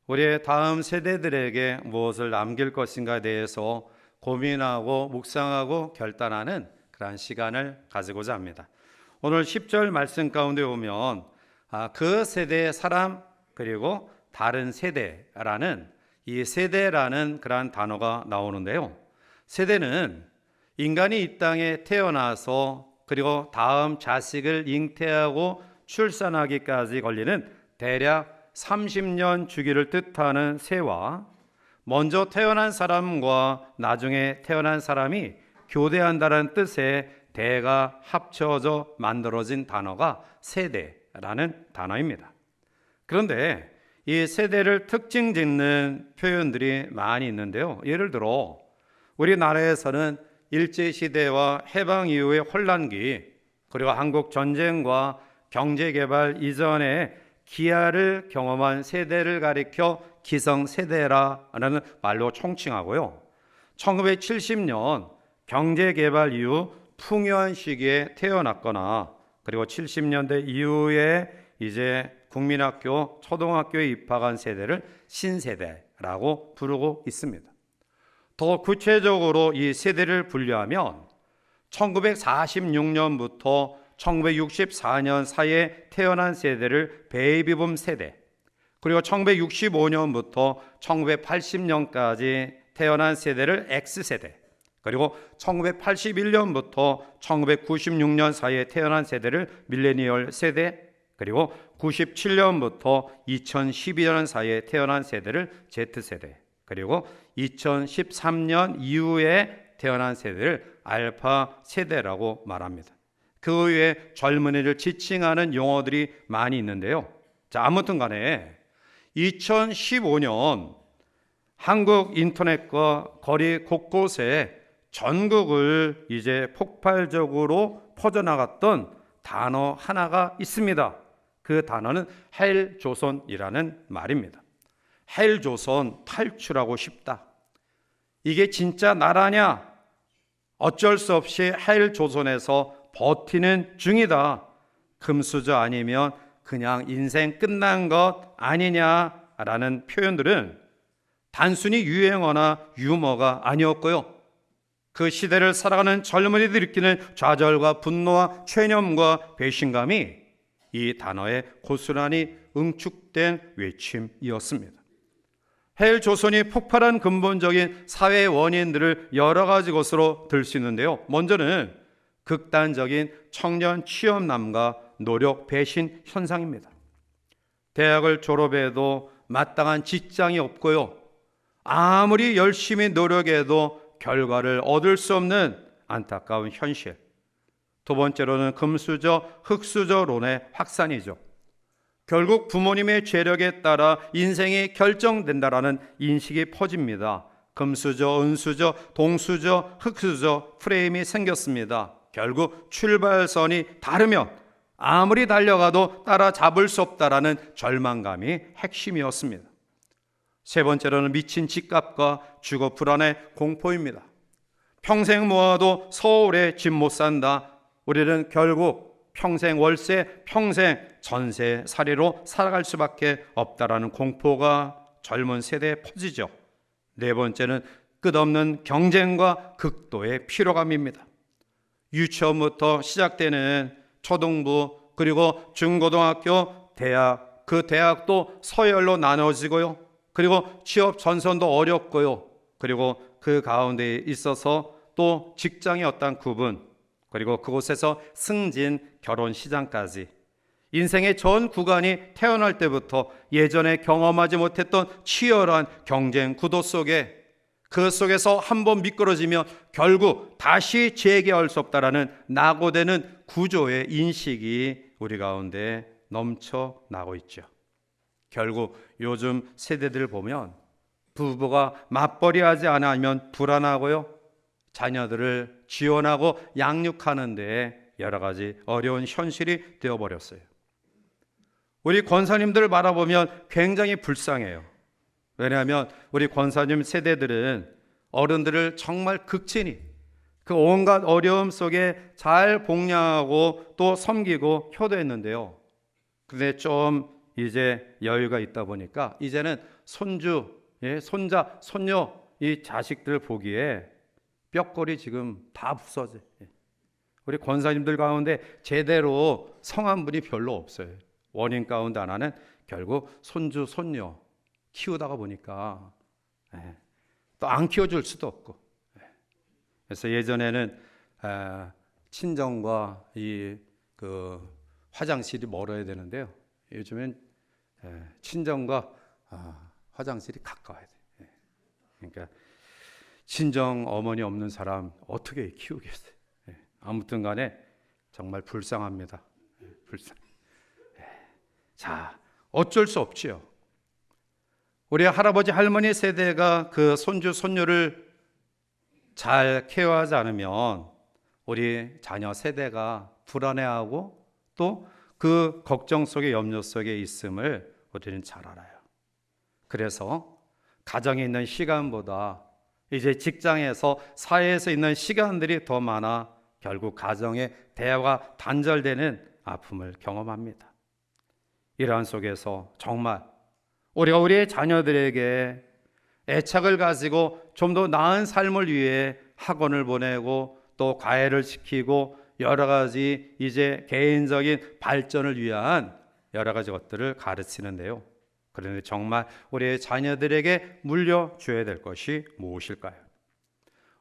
우리의 다음 세대들에게 무엇을 남길 것인가에 대해서 고민하고 묵상하고 결단하는 그러한 시간을 가지고자 합니다. 오늘 10절 말씀 가운데 보면 그 세대의 사람 그리고 다른 세대라는 이 세대라는 그러한 단어가 나오는데요. 세대는 인간이 이 땅에 태어나서 그리고 다음 자식을 잉태하고 출산하기까지 걸리는 대략 30년 주기를 뜻하는 세와 먼저 태어난 사람과 나중에 태어난 사람이 교대한다는 뜻의 대가 합쳐져 만들어진 단어가 세대라는 단어입니다. 그런데 이 세대를 특징 짓는 표현들이 많이 있는데요. 예를 들어 우리나라에서는 일제시대와 해방 이후의 혼란기 그리고 한국 전쟁과 경제개발 이전에 기아를 경험한 세대를 가리켜 기성세대라는 말로 총칭하고요. 1970년 경제개발 이후 풍요한 시기에 태어났거나 그리고 70년대 이후에 이제 국민학교, 초등학교에 입학한 세대를 신세대라고 부르고 있습니다. 더 구체적으로 이 세대를 분류하면 1946년부터 1964년 사이에 태어난 세대를 베이비붐 세대, 그리고 1965년부터 1980년까지 태어난 세대를 X세대, 그리고 1981년부터 1996년 사이에 태어난 세대를 밀레니얼 세대, 그리고 97년부터 2012년 사이에 태어난 세대를 Z세대, 그리고 2013년 이후에 태어난 세대를 알파 세대라고 말합니다. 그 외에 젊은이를 지칭하는 용어들이 많이 있는데요. 자, 아무튼 간에 2015년 한국 인터넷과 거리 곳곳에 전국을 이제 폭발적으로 퍼져나갔던 단어 하나가 있습니다. 그 단어는 헬조선이라는 말입니다. 헬조선, 탈출하고 싶다. 이게 진짜 나라냐? 어쩔 수 없이 헬조선에서 버티는 중이다. 금수저 아니면 그냥 인생 끝난 것 아니냐라는 표현들은 단순히 유행어나 유머가 아니었고요. 그 시대를 살아가는 젊은이들이 느끼는 좌절과 분노와 체념과 배신감이 이 단어에 고스란히 응축된 외침이었습니다. 헬조선이 폭발한 근본적인 사회 원인들을 여러 가지 것으로 들 수 있는데요. 먼저는 극단적인 청년 취업난과 노력 배신 현상입니다. 대학을 졸업해도 마땅한 직장이 없고요. 아무리 열심히 노력해도 결과를 얻을 수 없는 안타까운 현실. 두 번째로는 금수저, 흙수저론의 확산이죠. 결국 부모님의 재력에 따라 인생이 결정된다라는 인식이 퍼집니다. 금수저, 은수저, 동수저, 흙수저 프레임이 생겼습니다. 결국 출발선이 다르면 아무리 달려가도 따라잡을 수 없다라는 절망감이 핵심이었습니다. 세 번째로는 미친 집값과 주거 불안의 공포입니다. 평생 모아도 서울에 집 못 산다. 우리는 결국 평생 월세, 평생 전세 살이로 살아갈 수밖에 없다라는 공포가 젊은 세대에 퍼지죠. 네 번째는 끝없는 경쟁과 극도의 피로감입니다. 유치원부터 시작되는 초등부 그리고 중고등학교, 대학, 그 대학도 서열로 나눠지고요. 그리고 취업 전선도 어렵고요. 그리고 그 가운데 있어서 또 직장의 어떤 구분, 그리고 그곳에서 승진, 결혼 시장까지 인생의 전 구간이 태어날 때부터 예전에 경험하지 못했던 치열한 경쟁 구도 속에 그 속에서 한번 미끄러지면 결국 다시 재개할 수 없다라는 낙오되는 구조의 인식이 우리 가운데 넘쳐나고 있죠. 결국 요즘 세대들 보면 부부가 맞벌이하지 않으면 불안하고요. 자녀들을 지원하고 양육하는 데 여러 가지 어려운 현실이 되어버렸어요. 우리 권사님들 바라보면 굉장히 불쌍해요. 왜냐하면 우리 권사님 세대들은 어른들을 정말 극진히 그 온갖 어려움 속에 잘 복양하고 또 섬기고 효도했는데요. 근데 좀 이제 여유가 있다 보니까 이제는 손주, 손자, 손녀 이 자식들 보기에 뼈골이 지금 다 부서져. 우리 권사님들 가운데 제대로 성한 분이 별로 없어요. 원인 가운데 하나는 결국 손주, 손녀 키우다가 보니까 또 안 키워줄 수도 없고. 그래서 예전에는 친정과 그 화장실이 멀어야 되는데요. 요즘엔 친정과 화장실이 가까워야 돼. 그러니까 친정 어머니 없는 사람 어떻게 키우겠어요? 아무튼 간에 정말 불쌍합니다. 불쌍. 자, 어쩔 수 없지요. 우리 할아버지 할머니 세대가 그 손주 손녀를 잘 케어하지 않으면 우리 자녀 세대가 불안해하고 또 그 걱정 속에 염려 속에 있음을 우리는 잘 알아요. 그래서 가정에 있는 시간보다 이제 직장에서 사회에서 있는 시간들이 더 많아 결국 가정의 대화가 단절되는 아픔을 경험합니다. 이러한 속에서 정말 우리가 우리의 자녀들에게 애착을 가지고 좀 더 나은 삶을 위해 학원을 보내고 또 과외를 시키고 여러 가지 이제 개인적인 발전을 위한 여러 가지 것들을 가르치는데요. 그런데 정말 우리의 자녀들에게 물려줘야 될 것이 무엇일까요?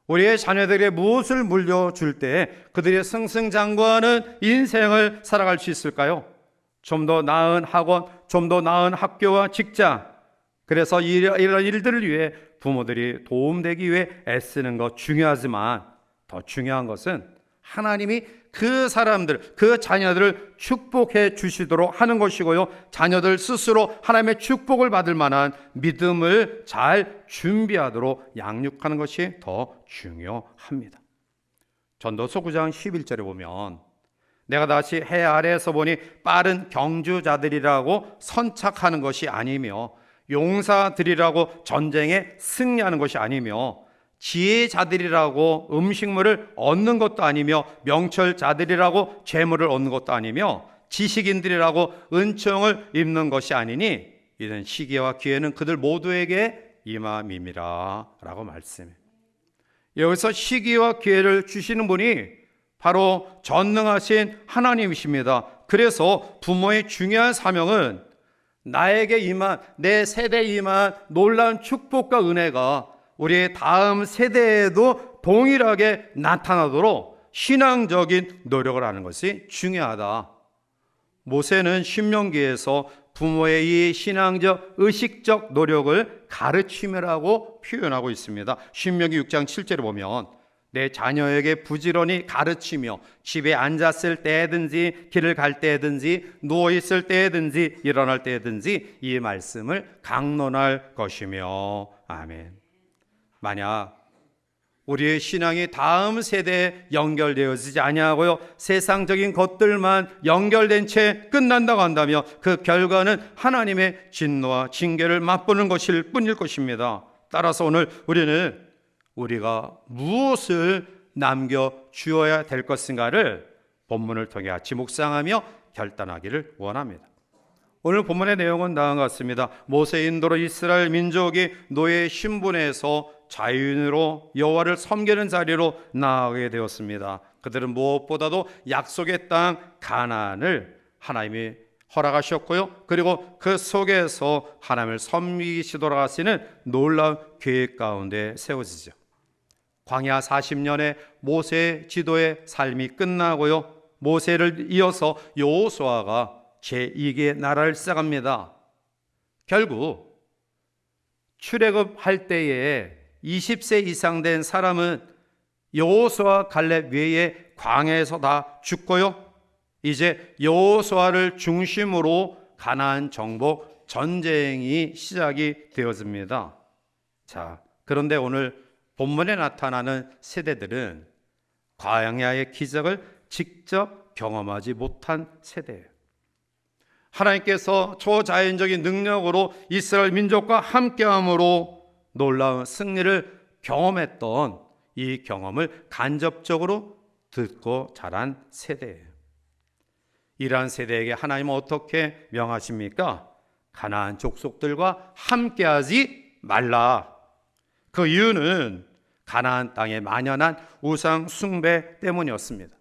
우리의 자녀들에게 무엇을 물려줄 때 그들의 승승장구하는 인생을 살아갈 수 있을까요? 좀 더 나은 학원, 좀 더 나은 학교와 직장, 그래서 이런 일들을 위해 부모들이 도움되기 위해 애쓰는 것 중요하지만 더 중요한 것은 하나님이 그 사람들, 그 자녀들을 축복해 주시도록 하는 것이고요. 자녀들 스스로 하나님의 축복을 받을 만한 믿음을 잘 준비하도록 양육하는 것이 더 중요합니다. 전도서 9장 11절에 보면 내가 다시 해 아래에서 보니 빠른 경주자들이라고 선착하는 것이 아니며 용사들이라고 전쟁에 승리하는 것이 아니며 지혜자들이라고 음식물을 얻는 것도 아니며 명철자들이라고 재물을 얻는 것도 아니며 지식인들이라고 은총을 입는 것이 아니니 이런 시기와 기회는 그들 모두에게 임함이니라 라고 말씀해요. 여기서 시기와 기회를 주시는 분이 바로 전능하신 하나님이십니다. 그래서 부모의 중요한 사명은 나에게 임한, 내 세대에 임한 놀라운 축복과 은혜가 우리의 다음 세대에도 동일하게 나타나도록 신앙적인 노력을 하는 것이 중요하다. 모세는 신명기에서 부모의 이 신앙적, 의식적 노력을 가르침이라고 표현하고 있습니다. 신명기 6장 7절에 보면 내 자녀에게 부지런히 가르치며 집에 앉았을 때든지 길을 갈 때든지 누워있을 때든지 일어날 때든지 이 말씀을 강론할 것이며 아멘. 만약 우리의 신앙이 다음 세대에 연결되어지지 아니하고요 세상적인 것들만 연결된 채 끝난다고 한다면 그 결과는 하나님의 진노와 징계를 맛보는 것일 뿐일 것입니다. 따라서 오늘 우리는 우리가 무엇을 남겨주어야 될 것인가를 본문을 통해 같이 묵상하며 결단하기를 원합니다. 오늘 본문의 내용은 다음과 같습니다. 모세의 인도로 이스라엘 민족이 노예 신분에서 자유인으로 여호와를 섬기는 자리로 나아가게 되었습니다. 그들은 무엇보다도 약속의 땅 가나안을 하나님이 허락하셨고요. 그리고 그 속에서 하나님을 섬기시도록 하시는 놀라운 계획 가운데 세워지죠. 광야 40년의 모세 지도의 삶이 끝나고요. 모세를 이어서 여호수아가 제2의 나라를 시작합니다. 결국 출애굽할 때에 20세 이상 된 사람은 여호수아 갈렙 외에 광야에서 다 죽고요. 이제 여호수아를 중심으로 가나안 정복 전쟁이 시작이 되어집니다. 자, 그런데 오늘 본문에 나타나는 세대들은 광야의 기적을 직접 경험하지 못한 세대예요. 하나님께서 초자연적인 능력으로 이스라엘 민족과 함께함으로 놀라운 승리를 경험했던 이 경험을 간접적으로 듣고 자란 세대예요. 이러한 세대에게 하나님은 어떻게 명하십니까? 가나안 족속들과 함께하지 말라. 그 이유는 가나안 땅에 만연한 우상 숭배 때문이었습니다.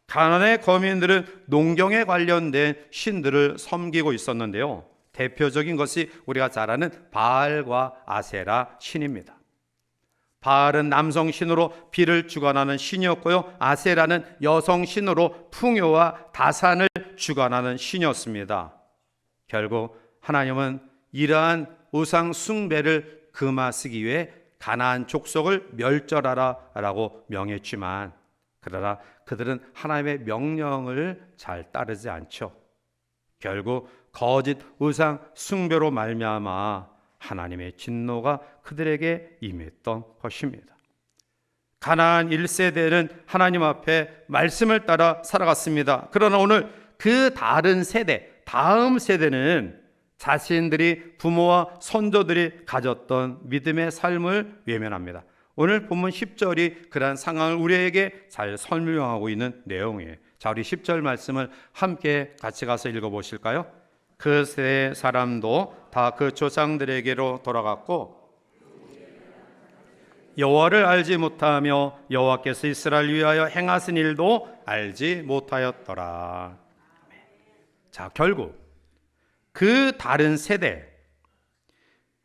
가나안의 거민들은 농경에 관련된 신들을 섬기고 있었는데요, 대표적인 것이 우리가 잘 아는 바알과 아세라 신입니다. 바알은 남성 신으로 비를 주관하는 신이었고요, 아세라는 여성 신으로 풍요와 다산을 주관하는 신이었습니다. 결국 하나님은 이러한 우상 숭배를 금하시기 위해 가나안 족속을 멸절하라 라고 명했지만, 그러나 그들은 하나님의 명령을 잘 따르지 않죠. 결국 거짓 우상 숭배로 말미암아 하나님의 진노가 그들에게 임했던 것입니다. 가나안 1세대는 하나님 앞에 말씀을 따라 살아갔습니다. 그러나 오늘 그 다른 세대, 다음 세대는 자신들이 부모와 선조들이 가졌던 믿음의 삶을 외면합니다. 오늘 본문 10절이 그러한 상황을 우리에게 잘 설명하고 있는 내용이에요. 자, 우리 10절 말씀을 함께 같이 가서 읽어보실까요? 그 세 사람도 다 그 조상들에게로 돌아갔고 여호와를 알지 못하며 여호와께서 이스라엘을 위하여 행하신 일도 알지 못하였더라. 자, 결국 그 다른 세대,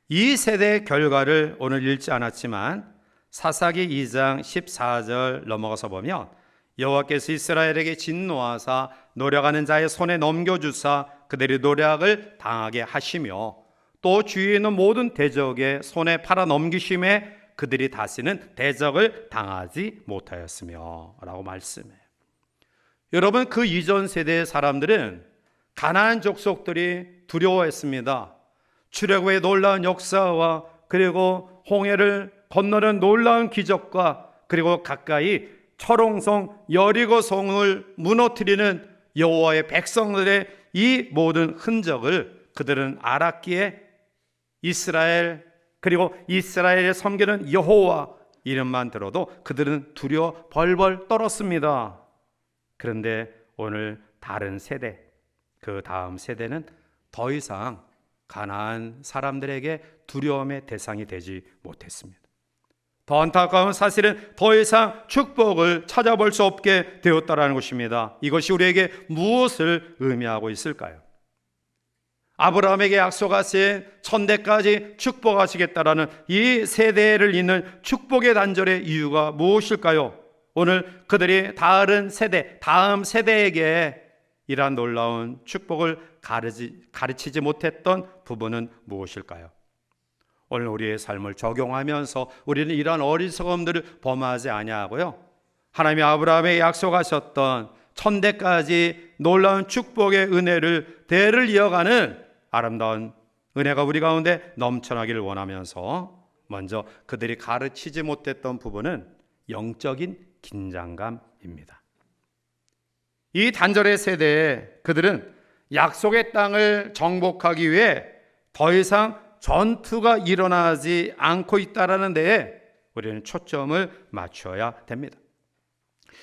이 세대의 결과를 오늘 읽지 않았지만 사사기 2장 14절 넘어가서 보면 여호와께서 이스라엘에게 진노하사 노력하는 자의 손에 넘겨주사 그들이 노력을 당하게 하시며 또 주위에 있는 모든 대적의 손에 팔아 넘기심에 그들이 다시는 대적을 당하지 못하였으며 라고 말씀해요. 여러분, 그 이전 세대의 사람들은 가나안 족속들이 두려워했습니다. 출애굽의 놀라운 역사와 그리고 홍해를 건너는 놀라운 기적과 그리고 가까이 철옹성 여리고성을 무너뜨리는 여호와의 백성들의 이 모든 흔적을 그들은 알았기에 이스라엘, 그리고 이스라엘에 섬기는 여호와 이름만 들어도 그들은 두려워 벌벌 떨었습니다. 그런데 오늘 다른 세대, 그 다음 세대는 더 이상 가나안 사람들에게 두려움의 대상이 되지 못했습니다. 더 안타까운 사실은 더 이상 축복을 찾아볼 수 없게 되었다는 것입니다. 이것이 우리에게 무엇을 의미하고 있을까요? 아브라함에게 약속하신 천대까지 축복하시겠다라는 이 세대를 잇는 축복의 단절의 이유가 무엇일까요? 오늘 그들이 다른 세대, 다음 세대에게 이러한 놀라운 축복을 가르치지 못했던 부분은 무엇일까요? 오늘 우리의 삶을 적용하면서 우리는 이러한 어리석음들을 범하지 아니하고요, 하나님이 아브라함에게 약속하셨던 천대까지 놀라운 축복의 은혜를 대를 이어가는 아름다운 은혜가 우리 가운데 넘쳐나기를 원하면서 먼저 그들이 가르치지 못했던 부분은 영적인 긴장감입니다. 이 단절의 세대에 그들은 약속의 땅을 정복하기 위해 더 이상 전투가 일어나지 않고 있다는 데에 우리는 초점을 맞춰야 됩니다.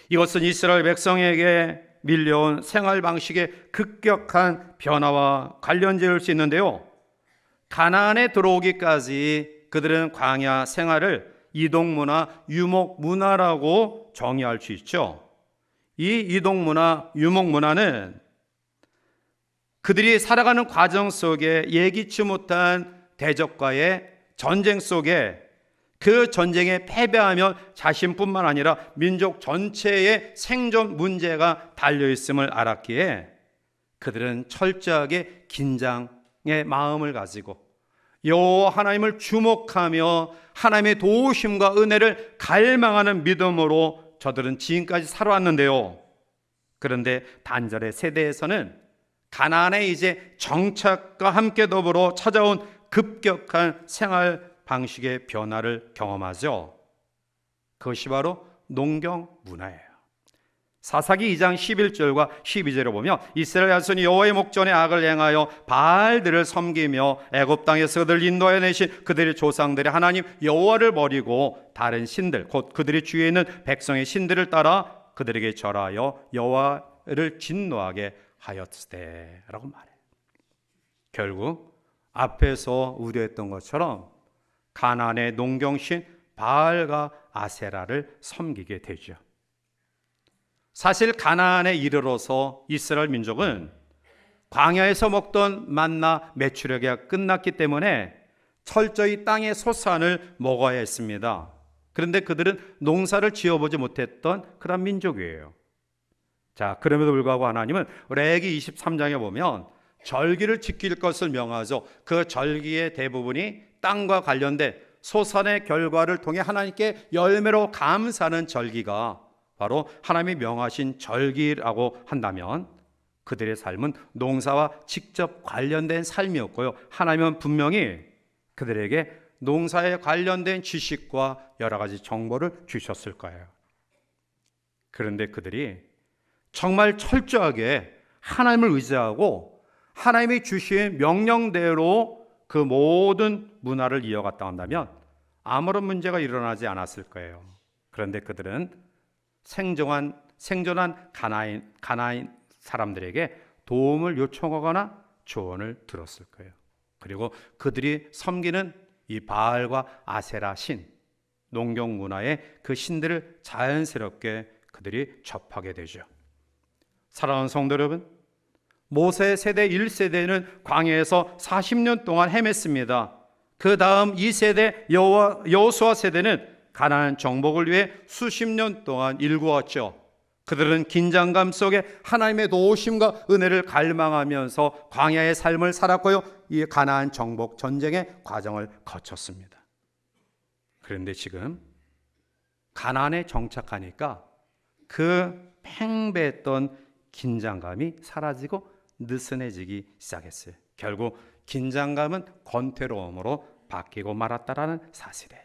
이것은 이스라엘 백성에게 밀려온 생활 방식의 급격한 변화와 관련지을 수 있는데요, 가나안에 들어오기까지 그들은 광야 생활을 이동문화, 유목문화라고 정의할 수 있죠. 이 이동문화, 유목문화는 그들이 살아가는 과정 속에 예기치 못한 대적과의 전쟁 속에 그 전쟁에 패배하면 자신뿐만 아니라 민족 전체의 생존 문제가 달려있음을 알았기에 그들은 철저하게 긴장의 마음을 가지고 여호와 하나님을 주목하며 하나님의 도우심과 은혜를 갈망하는 믿음으로 저들은 지금까지 살아왔는데요, 그런데 단절의 세대에서는 가나안에 이제 정착과 함께 더불어 찾아온 급격한 생활 방식의 변화를 경험하죠. 그것이 바로 농경 문화예요. 사사기 2장 11절과 12절을 보면 이스라엘 자손이 여호와의 목전에 악을 행하여 바알들을 섬기며 애굽 땅에서 그들을 인도하여 내신 그들의 조상들의 하나님 여호와를 버리고 다른 신들, 곧 그들이 주위에 있는 백성의 신들을 따라 그들에게 절하여 여호와를 진노하게 하였으되 라고 말해요. 결국 앞에서 우려했던 것처럼 가나안의 농경신 바알과 아세라를 섬기게 되죠. 사실 가나안에 이르러서 이스라엘 민족은 광야에서 먹던 만나 메추려기가 끝났기 때문에 철저히 땅의 소산을 먹어야 했습니다. 그런데 그들은 농사를 지어보지 못했던 그런 민족이에요. 자, 그럼에도 불구하고 하나님은 레위기 23장에 보면 절기를 지킬 것을 명하죠. 그 절기의 대부분이 땅과 관련된 소산의 결과를 통해 하나님께 열매로 감사하는 절기가 바로 하나님이 명하신 절기라고 한다면 그들의 삶은 농사와 직접 관련된 삶이었고요. 하나님은 분명히 그들에게 농사에 관련된 지식과 여러 가지 정보를 주셨을 거예요. 그런데 그들이 정말 철저하게 하나님을 의지하고 하나님이 주신 명령대로 그 모든 문화를 이어갔다 한다면 아무런 문제가 일어나지 않았을 거예요. 그런데 그들은 생존한 가나안 사람들에게 도움을 요청하거나 조언을 들었을 거예요. 그리고 그들이 섬기는 이 바알과 아세라 신, 농경 문화의 그 신들을 자연스럽게 그들이 접하게 되죠. 사랑하는 성도 여러분, 모세 세대 1세대는 광야에서 40년 동안 헤맸습니다. 그 다음 2세대 여호수아 세대는 가나안 정복을 위해 수십 년 동안 일구었죠. 그들은 긴장감 속에 하나님의 도우심과 은혜를 갈망하면서 광야의 삶을 살았고요. 이 가나안 정복 전쟁의 과정을 거쳤습니다. 그런데 지금 가나안에 정착하니까 그 팽배했던 긴장감이 사라지고 느슨해지기 시작했어요. 결국 긴장감은 권태로움으로 바뀌고 말았다라는 사실이에요.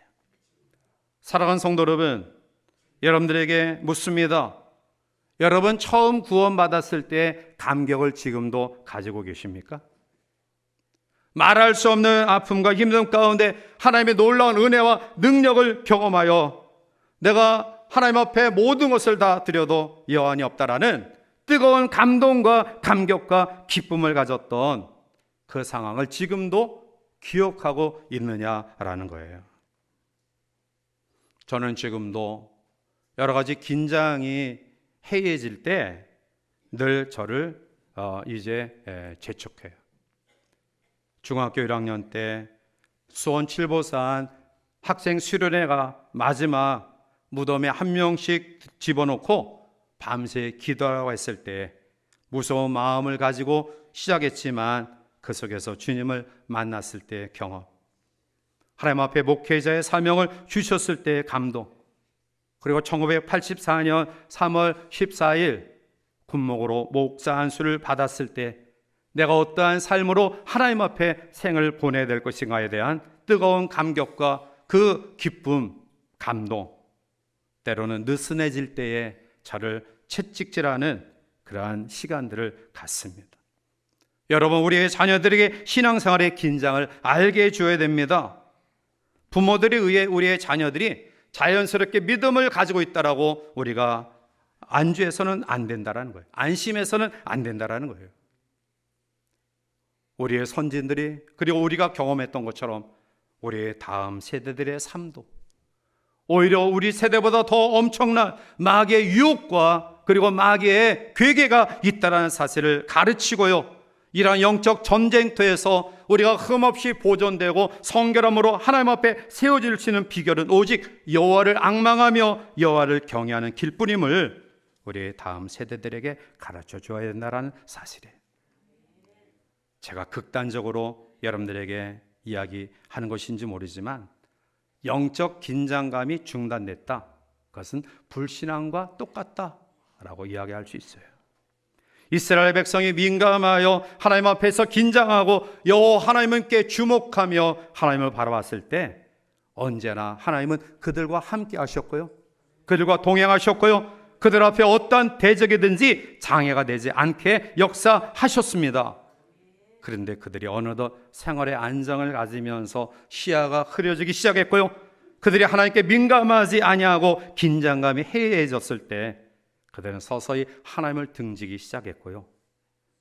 사랑하는 성도 여러분, 여러분들에게 묻습니다. 여러분 처음 구원받았을 때 감격을 지금도 가지고 계십니까? 말할 수 없는 아픔과 힘듦 가운데 하나님의 놀라운 은혜와 능력을 경험하여 내가 하나님 앞에 모든 것을 다 드려도 여한이 없다라는 뜨거운 감동과 감격과 기쁨을 가졌던 그 상황을 지금도 기억하고 있느냐라는 거예요. 저는 지금도 여러 가지 긴장이 해이해질 때 늘 저를 이제 재촉해요. 중학교 1학년 때 수원 칠보산 학생 수련회가 마지막 무덤에 한 명씩 집어넣고 밤새 기도하라고 했을 때 무서운 마음을 가지고 시작했지만 그 속에서 주님을 만났을 때의 경험, 하나님 앞에 목회자의 사명을 주셨을 때의 감동, 그리고 1984년 3월 14일 군목으로 목사 안수를 받았을 때 내가 어떠한 삶으로 하나님 앞에 생을 보내야 될 것인가에 대한 뜨거운 감격과 그 기쁨, 감동, 때로는 느슨해질 때에 저를 채찍질하는 그러한 시간들을 갖습니다. 여러분, 우리의 자녀들에게 신앙생활의 긴장을 알게 해줘야 됩니다. 부모들에 의해 우리의 자녀들이 자연스럽게 믿음을 가지고 있다라고 우리가 안주해서는 안 된다라는 거예요. 안심해서는 안 된다라는 거예요. 우리의 선진들이, 그리고 우리가 경험했던 것처럼 우리의 다음 세대들의 삶도 오히려 우리 세대보다 더 엄청난 마귀의 유혹과 그리고 마귀의 괴계가 있다는 사실을 가르치고요, 이러한 영적 전쟁터에서 우리가 흠없이 보존되고 성결함으로 하나님 앞에 세워질 수 있는 비결은 오직 여호와를 앙망하며 여호와를 경외하는 길뿐임을 우리의 다음 세대들에게 가르쳐 줘야 된다는 사실이에요. 제가 극단적으로 여러분들에게 이야기하는 것인지 모르지만 영적 긴장감이 중단됐다, 그것은 불신앙과 똑같다라고 이야기할 수 있어요. 이스라엘 백성이 민감하여 하나님 앞에서 긴장하고 여호와 하나님께 주목하며 하나님을 바라봤을 때 언제나 하나님은 그들과 함께 하셨고요, 그들과 동행하셨고요, 그들 앞에 어떠한 대적이든지 장애가 되지 않게 역사하셨습니다. 그런데 그들이 어느덧 생활의 안정을 가지면서 시야가 흐려지기 시작했고요, 그들이 하나님께 민감하지 아니하고 긴장감이 해이해졌을 때 그들은 서서히 하나님을 등지기 시작했고요,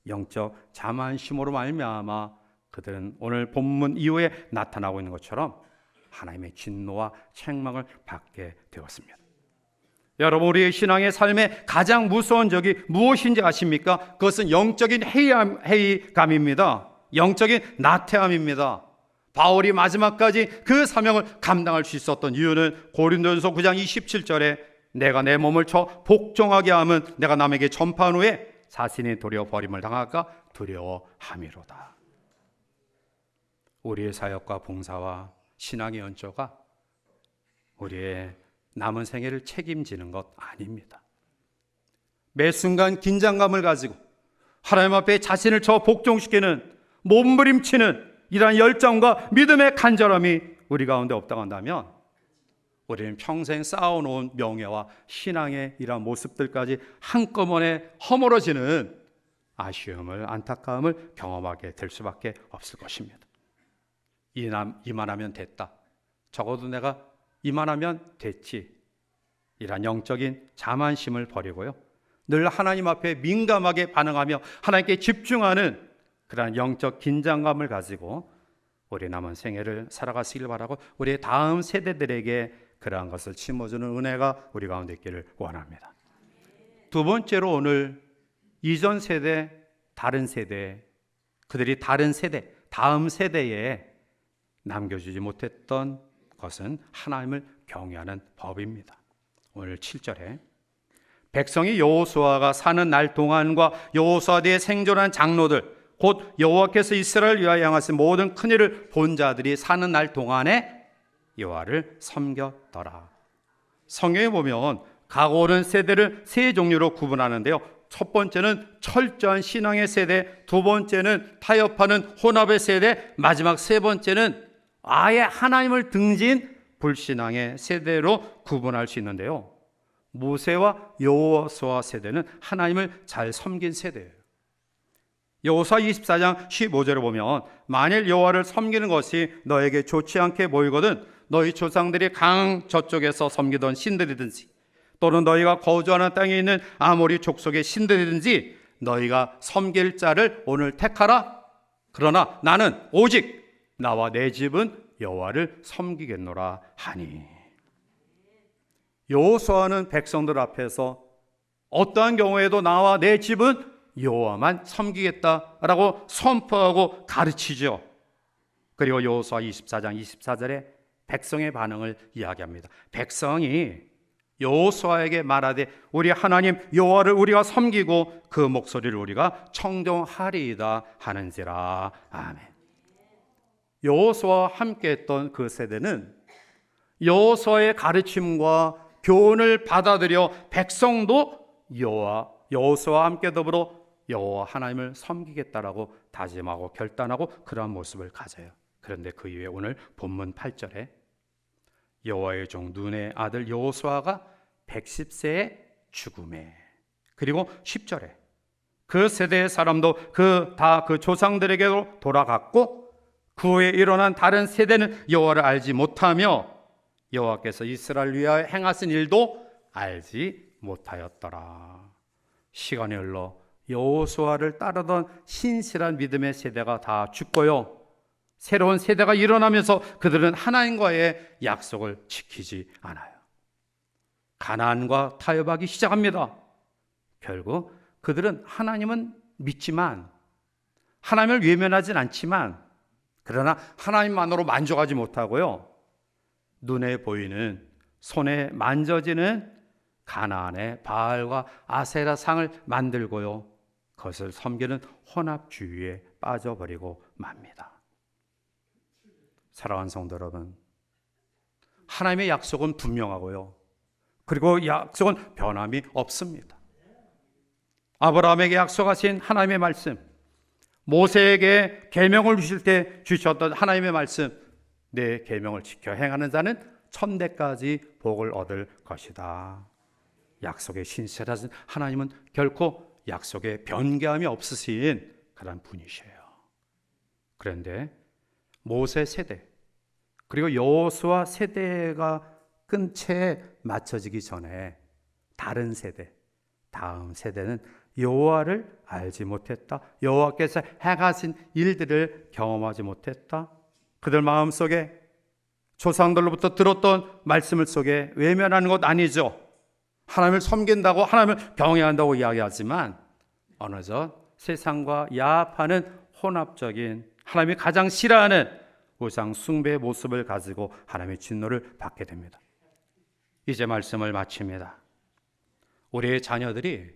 영적 자만심으로 말미암아 그들은 오늘 본문 이후에 나타나고 있는 것처럼 하나님의 진노와 책망을 받게 되었습니다. 여러분, 우리의 신앙의 삶에 가장 무서운 적이 무엇인지 아십니까? 그것은 영적인 회의감입니다. 영적인 나태함입니다. 바울이 마지막까지 그 사명을 감당할 수 있었던 이유는 고린도전서 9장 27절에 내가 내 몸을 쳐 복종하게 함은 내가 남에게 전파한 후에 자신이 도리어 버림을 당할까 두려워함이로다. 우리의 사역과 봉사와 신앙의 연조가 우리의 남은 생애를 책임지는 것 아닙니다. 매 순간 긴장감을 가지고 하나님 앞에 자신을 쳐 복종시키는 몸부림치는 이러한 열정과 믿음의 간절함이 우리 가운데 없다고 한다면 우리는 평생 쌓아놓은 명예와 신앙의 이러한 모습들까지 한꺼번에 허물어지는 아쉬움을, 안타까움을 경험하게 될 수밖에 없을 것입니다. 이만하면 됐다. 적어도 내가 이만하면 됐지. 이러한 영적인 자만심을 버리고요. 늘 하나님 앞에 민감하게 반응하며 하나님께 집중하는 그러한 영적 긴장감을 가지고 우리 남은 생애를 살아가시길 바라고 우리의 다음 세대들에게 그러한 것을 심어주는 은혜가 우리 가운데 있기를 원합니다. 두 번째로 오늘 이전 세대, 다른 세대, 그들이 다른 세대, 다음 세대에 남겨주지 못했던 것은 하나님을 경외하는 법입니다. 오늘 7절에 백성이 여호수아가 사는 날 동안과 여호수아 뒤에 생존한 장로들 곧 여호와께서 이스라엘을 위하여 향하신 모든 큰일을 본 자들이 사는 날 동안에 여호와를 섬겼더라. 성경에 보면 가고오는 세대를 세 종류로 구분하는데요. 첫 번째는 철저한 신앙의 세대, 두 번째는 타협하는 혼합의 세대, 마지막 세 번째는 아예 하나님을 등진 불신앙의 세대로 구분할 수 있는데요. 모세와 여호수아 세대는 하나님을 잘 섬긴 세대예요. 여호수아 24장 15절을 보면 만일 여호와를 섬기는 것이 너에게 좋지 않게 보이거든 너희 조상들이 강 저쪽에서 섬기던 신들이든지 또는 너희가 거주하는 땅에 있는 아모리 족속의 신들이든지 너희가 섬길 자를 오늘 택하라. 그러나 나는 오직 나와 내 집은 여호와를 섬기겠노라 하니. 여호수아는 백성들 앞에서 어떠한 경우에도 나와 내 집은 여호와만 섬기겠다라고 선포하고 가르치죠. 그리고 여호수아 24장 24절에 백성의 반응을 이야기합니다. 백성이 여호수아에게 말하되 우리 하나님 여호와를 우리가 섬기고 그 목소리를 우리가 청종하리이다 하는지라. 아멘. 여호수아와 함께했던 그 세대는 여호수아의 가르침과 교훈을 받아들여 백성도 여호수아와 함께 더불어 여호와 하나님을 섬기겠다라고 다짐하고 결단하고 그러한 모습을 가져요. 그런데 그 이후에 오늘 본문 8절에 여호와의 종 눈의 아들 여호수아가 110세에 죽음에, 그리고 10절에 그 세대의 사람도 그 조상들에게로 돌아갔고 그 후에 일어난 다른 세대는 여호와를 알지 못하며 여호와께서 이스라엘 위하여 행하신 일도 알지 못하였더라. 시간이 흘러 여호수아를 따르던 신실한 믿음의 세대가 다 죽고요. 새로운 세대가 일어나면서 그들은 하나님과의 약속을 지키지 않아요. 가나안과 타협하기 시작합니다. 결국 그들은 하나님은 믿지만 하나님을 외면하진 않지만 그러나 하나님만으로 만족하지 못하고요. 눈에 보이는 손에 만져지는 가나안의 바알과 아세라 상을 만들고요. 그것을 섬기는 혼합주의에 빠져버리고 맙니다. 사랑하는 성도 여러분, 하나님의 약속은 분명하고요. 그리고 약속은 변함이 없습니다. 아브라함에게 약속하신 하나님의 말씀, 모세에게 계명을 주실 때 주셨던 하나님의 말씀, 내 계명을 지켜 행하는 자는 천대까지 복을 얻을 것이다. 약속에 신실하신 하나님은 결코 약속에 변개함이 없으신 그런 분이셔요. 그런데 모세 세대 그리고 여호수아 세대가 끈 채 맞춰지기 전에 다른 세대, 다음 세대는 여호와를 알지 못했다. 여호와께서 행하신 일들을 경험하지 못했다. 그들 마음속에 조상들로부터 들었던 말씀을 속에 외면하는 것 아니죠. 하나님을 섬긴다고, 하나님을 경외한다고 이야기하지만 어느덧 세상과 야합하는 혼합적인, 하나님이 가장 싫어하는 우상 숭배의 모습을 가지고 하나님의 진노를 받게 됩니다. 이제 말씀을 마칩니다. 우리의 자녀들이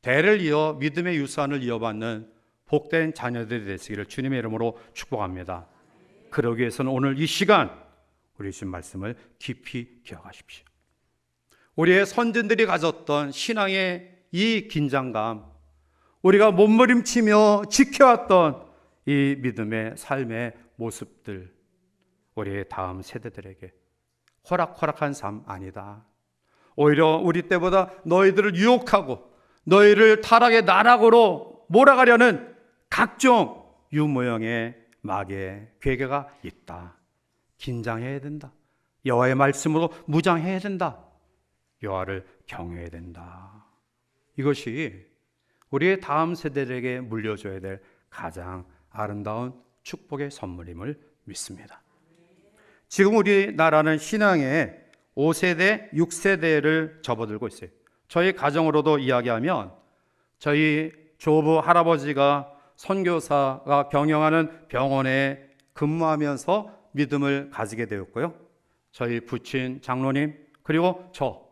대를 이어 믿음의 유산을 이어받는 복된 자녀들이 되시기를 주님의 이름으로 축복합니다. 그러기 위해서는 오늘 이 시간 우리 주신 말씀을 깊이 기억하십시오. 우리의 선진들이 가졌던 신앙의 이 긴장감, 우리가 몸부림치며 지켜왔던 이 믿음의 삶의 모습들, 우리의 다음 세대들에게 호락호락한 삶 아니다. 오히려 우리 때보다 너희들을 유혹하고 너희를 타락의 나락으로 몰아가려는 각종 유모형의 마귀의 괴계가 있다. 긴장해야 된다. 여호와의 말씀으로 무장해야 된다. 여호와를 경외해야 된다. 이것이 우리의 다음 세대들에게 물려줘야 될 가장 아름다운 축복의 선물임을 믿습니다. 지금 우리나라는 신앙의 5세대, 6세대를 접어들고 있어요. 저희 가정으로도 이야기하면 저희 조부 할아버지가 선교사가 경영하는 병원에 근무하면서 믿음을 가지게 되었고요. 저희 부친, 장로님, 그리고 저,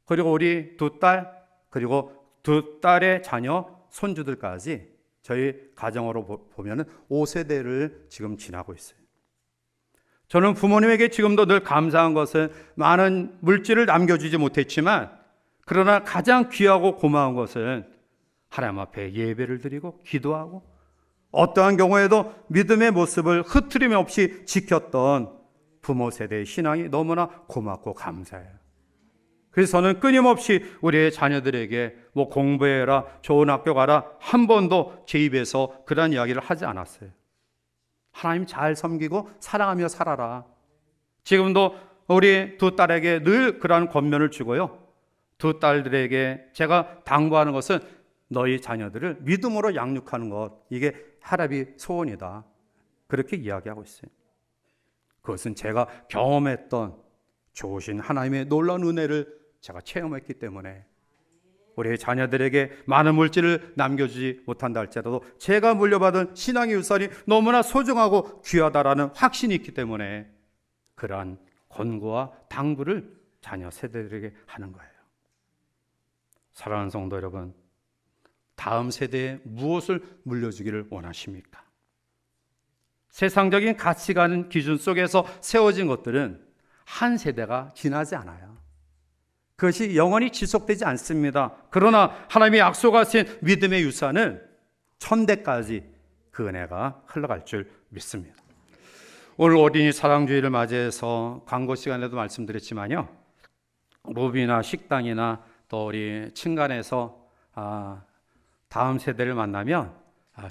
그리고 우리 두 딸, 그리고 두 딸의 자녀, 손주들까지 저희 가정으로 보면 5세대를 지금 지나고 있어요. 저는 부모님에게 지금도 늘 감사한 것은 많은 물질을 남겨주지 못했지만 그러나 가장 귀하고 고마운 것은 하나님 앞에 예배를 드리고 기도하고 어떠한 경우에도 믿음의 모습을 흐트림 없이 지켰던 부모 세대의 신앙이 너무나 고맙고 감사해요. 그래서 저는 끊임없이 우리의 자녀들에게 뭐 공부해라, 좋은 학교 가라, 한 번도 제 입에서 그런 이야기를 하지 않았어요. 하나님 잘 섬기고 사랑하며 살아라. 지금도 우리 두 딸에게 늘 그러한 권면을 주고요. 두 딸들에게 제가 당부하는 것은 너희 자녀들을 믿음으로 양육하는 것, 이게 하나님의 소원이다. 그렇게 이야기하고 있어요. 그것은 제가 경험했던 좋으신 하나님의 놀라운 은혜를 제가 체험했기 때문에 우리 자녀들에게 많은 물질을 남겨주지 못한다 할지라도 제가 물려받은 신앙의 유산이 너무나 소중하고 귀하다라는 확신이 있기 때문에 그러한 권고와 당부를 자녀 세대들에게 하는 거예요. 사랑하는 성도 여러분, 다음 세대에 무엇을 물려주기를 원하십니까? 세상적인 가치관 기준 속에서 세워진 것들은 한 세대가 지나지 않아요. 그것이 영원히 지속되지 않습니다. 그러나 하나님이 약속하신 믿음의 유산은 천대까지 그 은혜가 흘러갈 줄 믿습니다. 오늘 어린이 사랑주의를 맞이해서 광고 시간에도 말씀드렸지만요, 로비나 식당이나 또 우리 친간에서 다음 세대를 만나면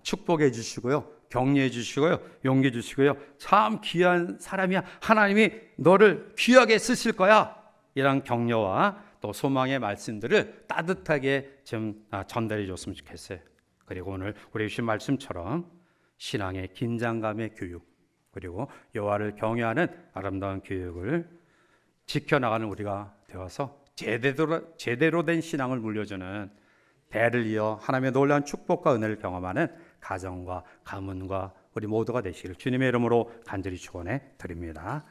축복해 주시고요, 격려해 주시고요, 용기 주시고요, 참 귀한 사람이야, 하나님이 너를 귀하게 쓰실 거야, 이런 격려와 또 소망의 말씀들을 따뜻하게 좀 전달해 줬으면 좋겠어요. 그리고 오늘 우리 주신 말씀처럼 신앙의 긴장감의 교육, 그리고 여호와를 경외하는 아름다운 교육을 지켜나가는 우리가 되어서 제대로 된 신앙을 물려주는 대를 이어 하나님의 놀라운 축복과 은혜를 경험하는 가정과 가문과 우리 모두가 되시기를 주님의 이름으로 간절히 축원해 드립니다.